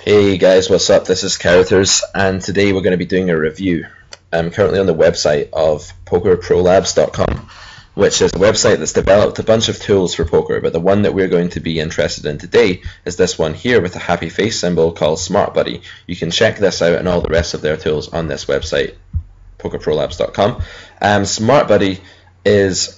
Hey guys, what's up? This is Characters, and today we're going to be doing a review. I'm currently on the website of pokerprolabs.com, which is a website that's developed a bunch of tools for poker, but the one that we're going to be interested in today is this one here with a happy face symbol called Smart Buddy. You can check this out and all the rest of their tools on this website, pokerprolabs.com. Smart Buddy is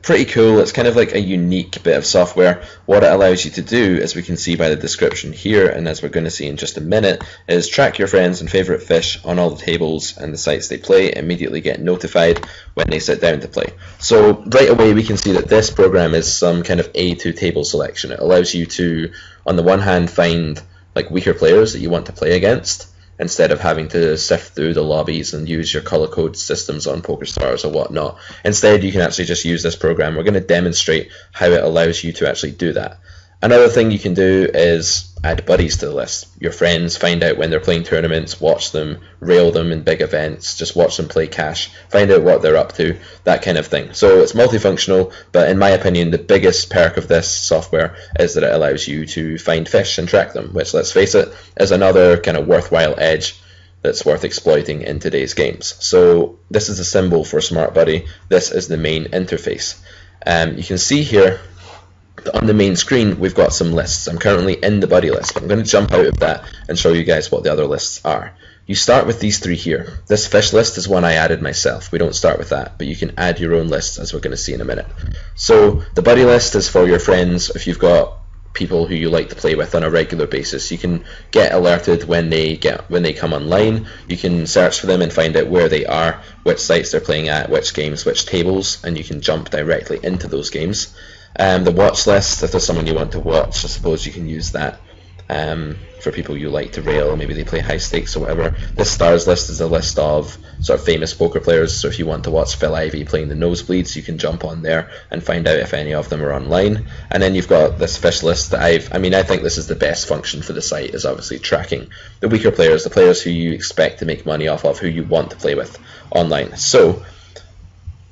pretty cool. It's kind of like a unique bit of software. What it allows you to do, as we can see by the description here, and as we're going to see in just a minute, is track your friends and favorite fish on all the tables and the sites they play, immediately get notified when they sit down to play. So right away we can see that this program is some kind of A2 table selection. It allows you to, on the one hand, find like weaker players that you want to play against, instead of having to sift through the lobbies and use your color code systems on PokerStars or whatnot. Instead, you can actually just use this program. We're going to demonstrate how it allows you to actually do that. Another thing you can do is add buddies to the list. Your friends, find out when they're playing tournaments, watch them, rail them in big events, just watch them play cash, find out what they're up to, that kind of thing. So it's multifunctional, but in my opinion, the biggest perk of this software is that it allows you to find fish and track them, which, let's face it, is another kind of worthwhile edge that's worth exploiting in today's games. So this is a symbol for Smart Buddy. This is the main interface. You can see here on the main screen we've got some lists. I'm currently in the buddy list, but I'm going to jump out of that and show you guys what the other lists are. You start with these three here. This fish list is one I added myself. We don't start with that, but you can add your own lists, as we're going to see in a minute. So the buddy list is for your friends. If you've got people who you like to play with on a regular basis, you can get alerted when they come online. You can search for them and find out where they are, which sites they're playing at, which games, which tables, and you can jump directly into those games. The watch list, if there's someone you want to watch, I suppose you can use that for people you like to rail. Maybe they play high stakes or whatever. This stars list is a list of sort of famous poker players, so if you want to watch Phil Ivey playing the nosebleeds, you can jump on there and find out if any of them are online. And then you've got this fish list that I think this is the best function for the site, is obviously tracking the weaker players, the players who you expect to make money off of, who you want to play with online. So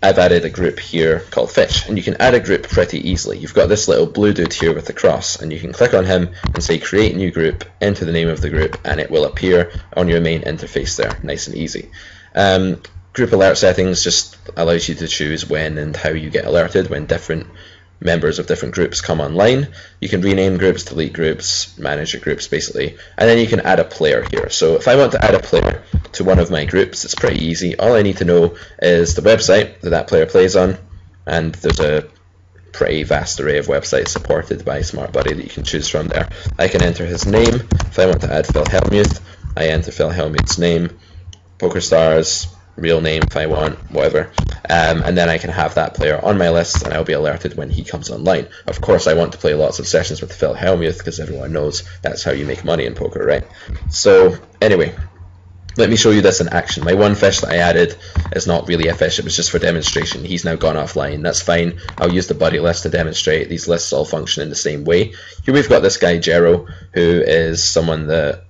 I've added a group here called Fish, and you can add a group pretty easily. You've got this little blue dude here with the cross, and you can click on him and say create new group, enter the name of the group, and it will appear on your main interface there, nice and easy. Group alert settings just allows you to choose when and how you get alerted when different members of different groups come online. You can rename groups, delete groups, manage your groups basically, and then you can add a player here. So if I want to add a player to one of my groups, it's pretty easy. All I need to know is the website that player plays on, and there's a pretty vast array of websites supported by Smart Buddy that you can choose from there. I can enter his name. If I want to add Phil Hellmuth, I enter Phil Hellmuth's name, PokerStars, real name if I want, whatever, and then I can have that player on my list and I'll be alerted when he comes online. Of course I want to play lots of sessions with Phil Hellmuth, because everyone knows that's how you make money in poker, right? So anyway, let me show you this in action. My one fish that I added is not really a fish, it was just for demonstration. He's now gone offline, that's fine. I'll use the buddy list to demonstrate. These lists all function in the same way. Here we've got this guy Jero, who is someone that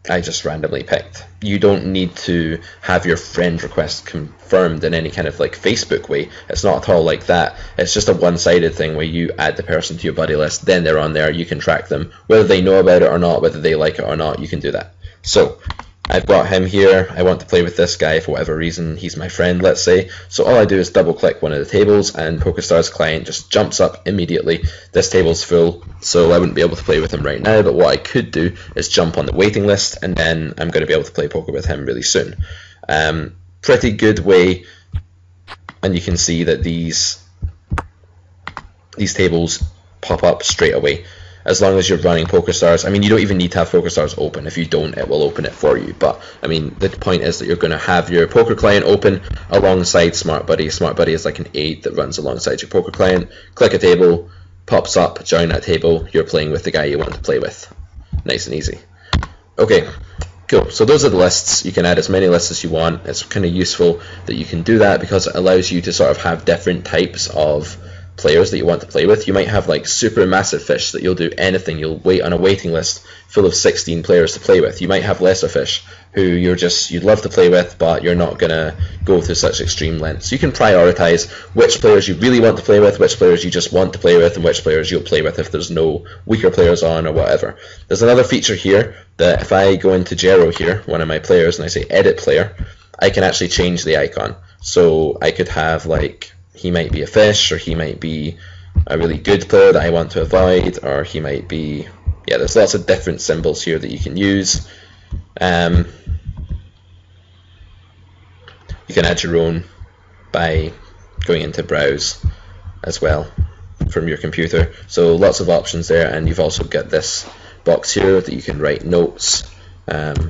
I just randomly picked. You don't need to have your friend request confirmed in any kind of like Facebook way. It's not at all like that. It's just a one-sided thing where you add the person to your buddy list, then they're on there, you can track them. Whether they know about it or not, whether they like it or not, you can do that. So I've got him here. I want to play with this guy for whatever reason. He's my friend, let's say. So all I do is double click one of the tables and PokerStars client just jumps up immediately. This table's full, so I wouldn't be able to play with him right now, but what I could do is jump on the waiting list, and then I'm going to be able to play poker with him really soon. Pretty good way, and you can see that these tables pop up straight away. As long as you're running PokerStars, I mean, you don't even need to have PokerStars open. If you don't, it will open it for you. But I mean, the point is that you're going to have your poker client open alongside Smart Buddy. Smart Buddy is like an aid that runs alongside your poker client. Click a table, pops up, join that table. You're playing with the guy you want to play with. Nice and easy. Okay, cool. So those are the lists. You can add as many lists as you want. It's kind of useful that you can do that because it allows you to sort of have different types of players that you want to play with. You might have like super massive fish that you'll do anything. You'll wait on a waiting list full of 16 players to play with. You might have lesser fish who you'd love to play with, but you're not gonna go to such extreme lengths. You can prioritize which players you really want to play with, which players you just want to play with, and which players you'll play with if there's no weaker players on or whatever. There's another feature here that if I go into Gero here, one of my players, and I say edit player, I can actually change the icon. So I could have like, he might be a fish, or he might be a really good player that I want to avoid, or he might be, yeah, there's lots of different symbols here that you can use. You can add your own by going into browse as well from your computer. So lots of options there, and you've also got this box here that you can write notes. Open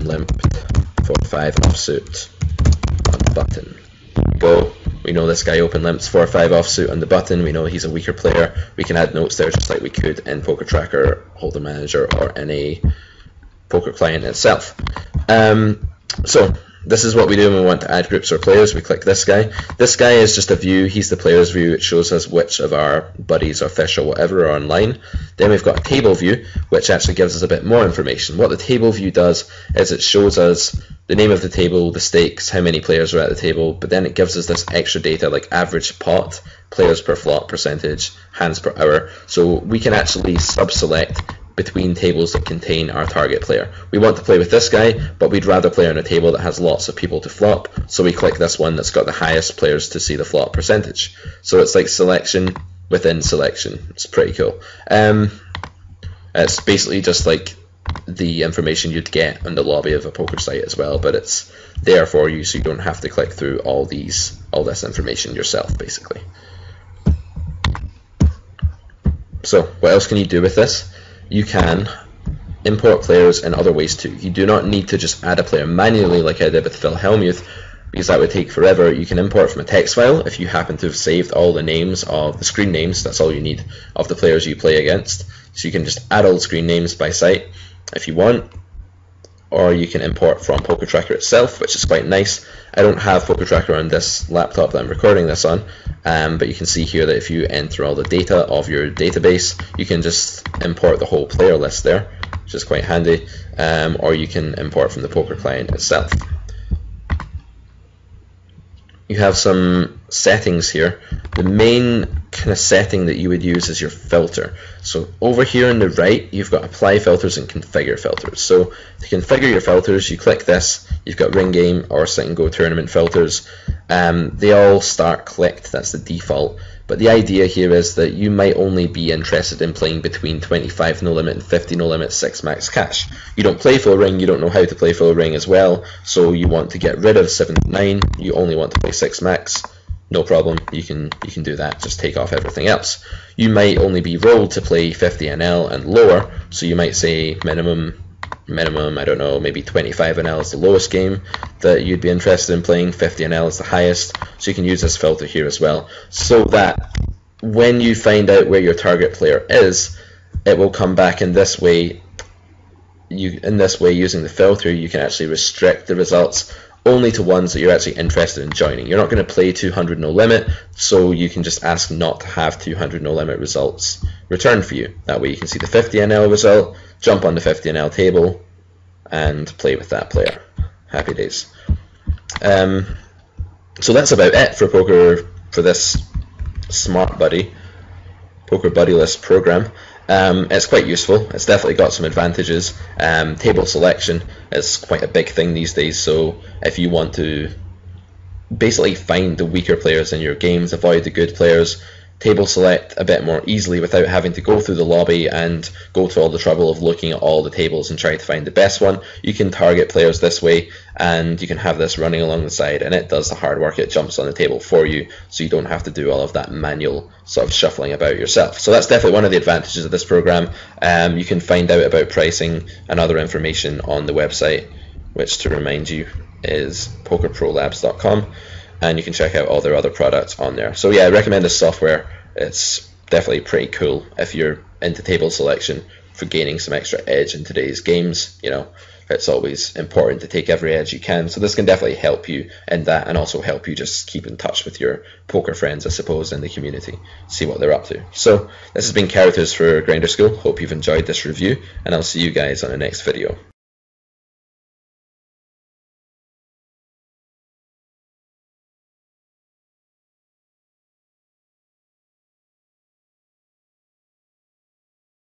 limped 4-5 offsuit on the button. Go. We know this guy open limps 4-5 offsuit on the button. We know he's a weaker player. We can add notes there just like we could in Poker Tracker, Holder Manager, or in a poker client itself. So this is what we do when we want to add groups or players. We click this guy. This guy is just a view. He's the player's view. It shows us which of our buddies or fish or whatever are online. Then we've got a table view, which actually gives us a bit more information. What the table view does is it shows us the name of the table, the stakes, how many players are at the table, but then it gives us this extra data like average pot, players per flop percentage, hands per hour. So we can actually sub-select between tables that contain our target player. We want to play with this guy, but we'd rather play on a table that has lots of people to flop, so we click this one that's got the highest players to see the flop percentage. So it's like selection within selection. It's pretty cool. It's basically just like the information you'd get on the lobby of a poker site as well, but it's there for you so you don't have to click through all this information yourself, basically. So what else can you do with this? You can import players in other ways too. You do not need to just add a player manually like I did with Phil Hellmuth, because that would take forever. You can import from a text file if you happen to have saved all the names of the screen names. That's all you need of the players you play against. So you can just add all the screen names by site if you want, or you can import from Poker Tracker itself, which is quite nice. I don't have Poker Tracker on this laptop that I'm recording this on, but you can see here that if you enter all the data of your database, you can just import the whole player list there, which is quite handy, or you can import from the poker client itself. You have some settings here. The main kind of setting that you would use is your filter. So over here on the right, you've got apply filters and configure filters. So to configure your filters, you click this. You've got ring game or sit and go tournament filters. They all start clicked. That's the default. But the idea here is that you might only be interested in playing between 25 no limit and 50 no limit 6 max cash. You don't play full ring, you don't know how to play full ring as well, so you want to get rid of 7 to 9, you only want to play 6 max. No problem, you can do that, just take off everything else. You might only be rolled to play 50 NL and lower, so you might say minimum, I don't know, maybe 25 NL is the lowest game that you'd be interested in playing, 50 NL is the highest, so you can use this filter here as well, so that when you find out where your target player is, it will come back in this way. In this way, using the filter, you can actually restrict the results only to ones that you're actually interested in joining. You're not going to play 200 no limit, so you can just ask not to have 200 no limit results returned for you. That way you can see the 50 NL result, jump on the 50 NL table, and play with that player. Happy days. So that's about it for poker, for this Smart Buddy, Poker Buddy List program. It's quite useful. It's definitely got some advantages. Table selection is quite a big thing these days, so if you want to basically find the weaker players in your games, avoid the good players, table select a bit more easily without having to go through the lobby and go to all the trouble of looking at all the tables and trying to find the best one. You can target players this way, and you can have this running along the side, and it does the hard work. It jumps on the table for you, so you don't have to do all of that manual sort of shuffling about yourself. So that's definitely one of the advantages of this program. You can find out about pricing and other information on the website, which, to remind you, is pokerprolabs.com. and you can check out all their other products on there. So yeah, I recommend this software. It's definitely pretty cool if you're into table selection for gaining some extra edge in today's games. You know, it's always important to take every edge you can. So this can definitely help you in that, and also help you just keep in touch with your poker friends, I suppose, in the community, see what they're up to. So this has been Characters for Grinder School. Hope you've enjoyed this review, and I'll see you guys on the next video.